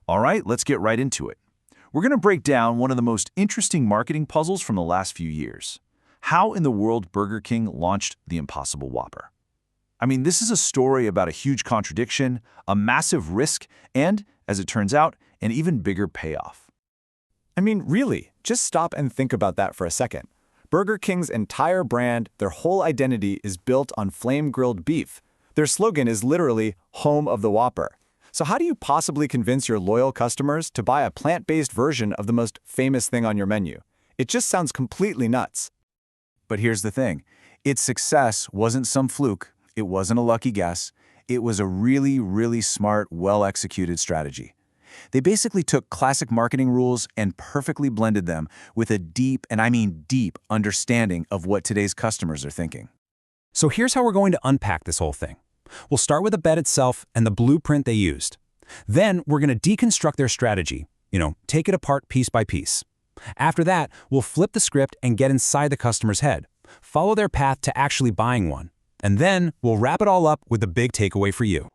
All right, let's get right into it. We're going to break down one of the most interesting marketing puzzles from the last few years. How in the world Burger King launched the Impossible Whopper. I mean, this is a story about a huge contradiction, a massive risk, and, as it turns out, an even bigger payoff. I mean, really, just stop and think about that for a second. Burger King's entire brand, their whole identity is built on flame-grilled beef. Their slogan is literally, "Home of the Whopper." So how do you possibly convince your loyal customers to buy a plant-based version of the most famous thing on your menu? It just sounds completely nuts. But here's the thing. Its success wasn't some fluke. It wasn't a lucky guess. It was a really, really smart, well-executed strategy. They basically took classic marketing rules and perfectly blended them with a deep, and I mean deep, understanding of what today's customers are thinking. So here's how we're going to unpack this whole thing. We'll start with the bet itself and the blueprint they used. Then we're going to deconstruct their strategy, take it apart piece by piece. After that, we'll flip the script and get inside the customer's head, follow their path to actually buying one. And then we'll wrap it all up with the big takeaway for you.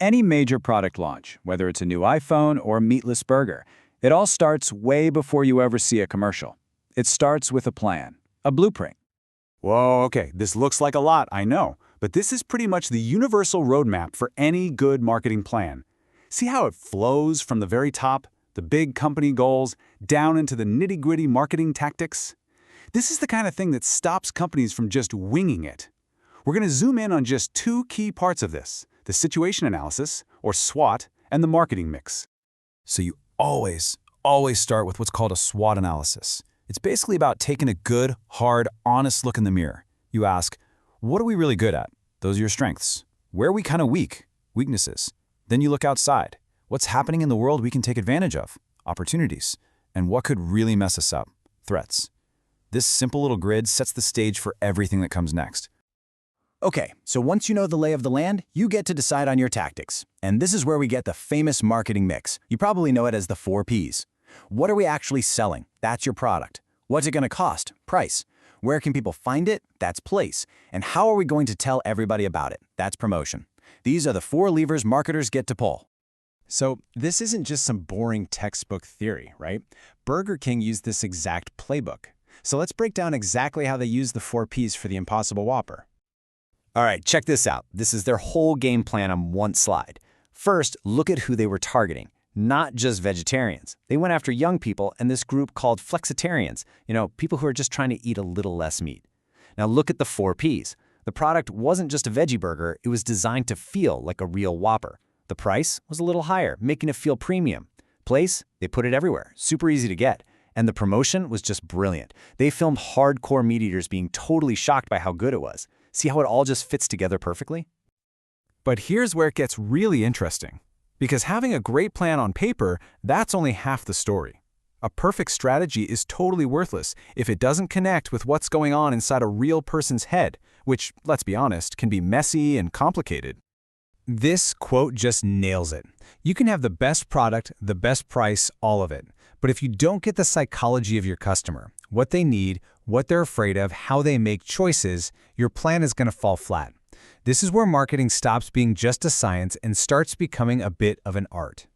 Any major product launch, whether it's a new iPhone or a meatless burger, it all starts way before you ever see a commercial. It starts with a plan, a blueprint. Whoa, okay, this looks like a lot, I know, but this is pretty much the universal roadmap for any good marketing plan. See how it flows from the very top, the big company goals, down into the nitty-gritty marketing tactics? This is the kind of thing that stops companies from just winging it. We're going to zoom in on just two key parts of this: the situation analysis, or SWOT, and the marketing mix. So you always start with what's called a SWOT analysis. It's basically about taking a good, hard, honest look in the mirror. You ask, what are we really good at? Those are your strengths. Where are we kind of weak? Weaknesses. Then you look outside. What's happening in the world we can take advantage of? Opportunities. And what could really mess us up? Threats. This simple little grid sets the stage for everything that comes next. Okay, so once you know the lay of the land, you get to decide on your tactics. And this is where we get the famous marketing mix. You probably know it as the 4 Ps. What are we actually selling? That's your product. What's it going to cost? Price. Where can people find it? That's place. And how are we going to tell everybody about it? That's promotion. These are the 4 levers marketers get to pull. So this isn't just some boring textbook theory, right? Burger King used this exact playbook. So let's break down exactly how they use the 4 Ps for the Impossible Whopper. All right, check this out. This is their whole game plan on one slide. First, look at who they were targeting. Not just vegetarians. They went after young people and this group called Flexitarians, people who are just trying to eat a little less meat. Now look at the 4 Ps. The product wasn't just a veggie burger, it was designed to feel like a real Whopper. The price was a little higher, making it feel premium. Place, they put it everywhere, super easy to get. And the promotion was just brilliant. They filmed hardcore meat eaters being totally shocked by how good it was. See how it all just fits together perfectly? But here's where it gets really interesting. Because having a great plan on paper, that's only half the story. A perfect strategy is totally worthless if it doesn't connect with what's going on inside a real person's head, which, let's be honest, can be messy and complicated. This quote just nails it. You can have the best product, the best price, all of it. But if you don't get the psychology of your customer, what they need, what they're afraid of, how they make choices, your plan is going to fall flat. This is where marketing stops being just a science and starts becoming a bit of an art.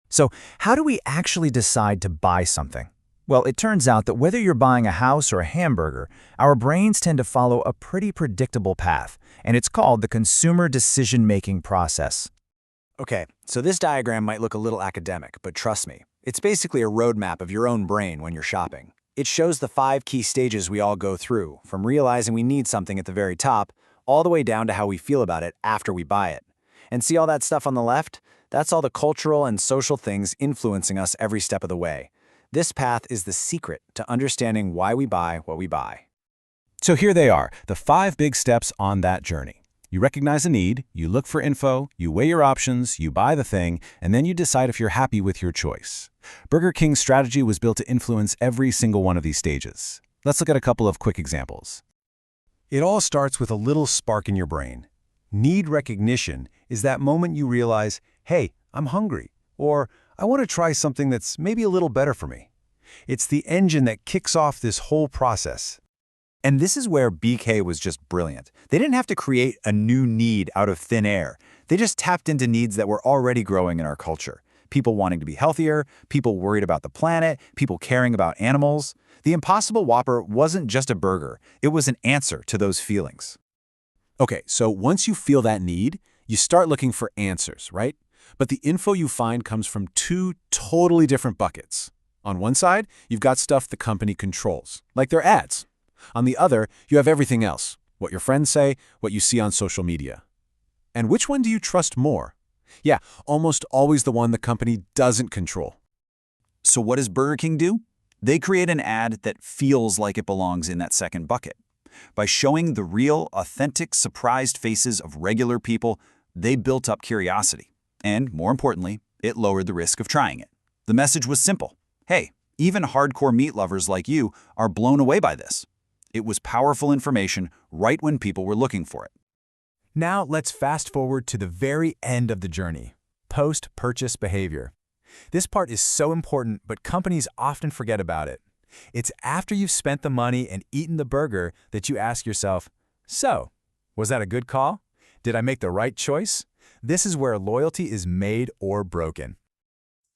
So how do we actually decide to buy something? Well, it turns out that whether you're buying a house or a hamburger, our brains tend to follow a pretty predictable path, and it's called the consumer decision-making process. Okay, so this diagram might look a little academic, but trust me, it's basically a roadmap of your own brain when you're shopping. It shows the 5 key stages we all go through, from realizing we need something at the very top, all the way down to how we feel about it after we buy it. And see all that stuff on the left? That's all the cultural and social things influencing us every step of the way. This path is the secret to understanding why we buy what we buy. So here they are, the 5 big steps on that journey. You recognize a need, you look for info, you weigh your options, you buy the thing, and then you decide if you're happy with your choice. Burger King's strategy was built to influence every single one of these stages. Let's look at a couple of quick examples. It all starts with a little spark in your brain. Need recognition is that moment you realize, hey, I'm hungry, or I want to try something that's maybe a little better for me. It's the engine that kicks off this whole process. And this is where BK was just brilliant. They didn't have to create a new need out of thin air. They just tapped into needs that were already growing in our culture. People wanting to be healthier, people worried about the planet, people caring about animals. The Impossible Whopper wasn't just a burger, it was an answer to those feelings. Okay, so once you feel that need, you start looking for answers, right? But the info you find comes from two totally different buckets. On one side, you've got stuff the company controls, like their ads. On the other, you have everything else, what your friends say, what you see on social media. And which one do you trust more? Yeah, almost always the one the company doesn't control. So what does Burger King do? They create an ad that feels like it belongs in that second bucket. By showing the real, authentic, surprised faces of regular people, they built up curiosity. And, more importantly, it lowered the risk of trying it. The message was simple. Hey, even hardcore meat lovers like you are blown away by this. It was powerful information right when people were looking for it. Now let's fast forward to the very end of the journey, post-purchase behavior. This part is so important, but companies often forget about it. It's after you've spent the money and eaten the burger that you ask yourself, so, was that a good call? Did I make the right choice? This is where loyalty is made or broken.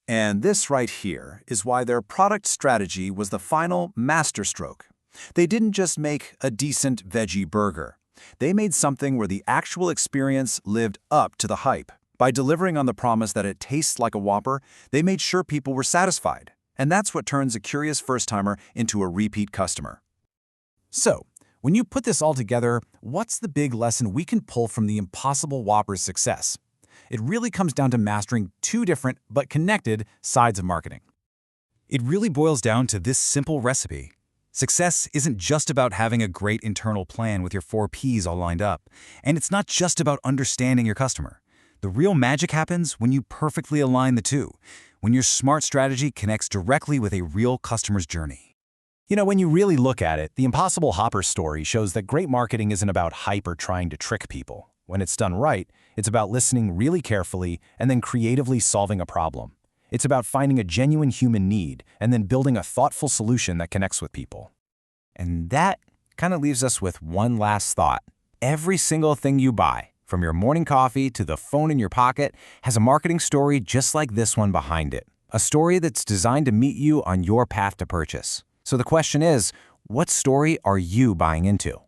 And this right here is why their product strategy was the final masterstroke. They didn't just make a decent veggie burger. They made something where the actual experience lived up to the hype. By delivering on the promise that it tastes like a Whopper, they made sure people were satisfied. And that's what turns a curious first-timer into a repeat customer. So, when you put this all together, what's the big lesson we can pull from the Impossible Whopper's success? It really comes down to mastering two different but connected sides of marketing. It really boils down to this simple recipe. Success isn't just about having a great internal plan with your 4 Ps all lined up. And it's not just about understanding your customer. The real magic happens when you perfectly align the two, when your smart strategy connects directly with a real customer's journey. You know, when you really look at it, the Impossible Whopper story shows that great marketing isn't about hype or trying to trick people. When it's done right, it's about listening really carefully and then creatively solving a problem. It's about finding a genuine human need and then building a thoughtful solution that connects with people. And that kind of leaves us with one last thought. Every single thing you buy, from your morning coffee to the phone in your pocket, has a marketing story just like this one behind it. A story that's designed to meet you on your path to purchase. So the question is, what story are you buying into?